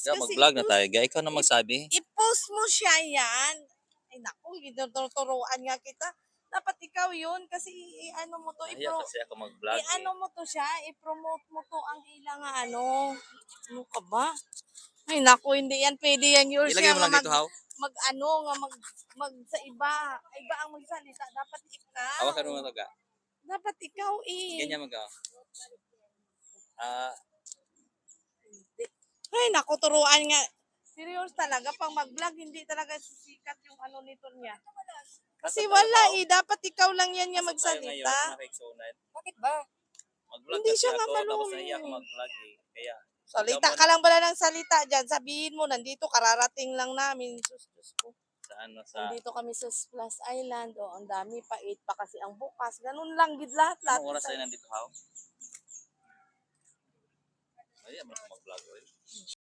Ga kasi mag-vlog na i-post, tayo ga, ikaw na magsabi. i-post mo siya yan. Ay naku, tinuturuan nga kita. Dapat ikaw yun kasi i-ano mo to, Nahiya kasi ako mag-vlog eh. i-ano mo to siya, i-promote mo to ang ilang ano. Ano ka ba? Ay naku, hindi yan pwede yan yours Ilagay siya mo nga lang dito haw. mag ano nga mag sa iba. Iba ang magsalita, dapat ikaw. Hawakan mo to ga. Dapat ikaw eh. Ganyan mo ga. Ah, Ay naku, turuan nga. Serious talaga, pang mag-vlog, hindi talaga sisikat yung ano nito niya. Kasi wala eh, dapat ikaw lang yan nga nasa tayo ngayon magsalita. nakiksunan. Bakit ba? Mag-vlog Hindi kasi siya nga ako, tapos nahiya ako marunong. mag-vlog eh. Kaya, Salita ka lang pala ng salita dyan. Sabihin mo, nandito, kararating lang namin. Diyos ko. sa ano sa, Nandito kami sa Splash Island. O, ang dami pa. 8 pa kasi ang bukas. Ganun lang, gid lahat. anong oras tayo nandito haw? Nahiya mo ako mag-vlog eh.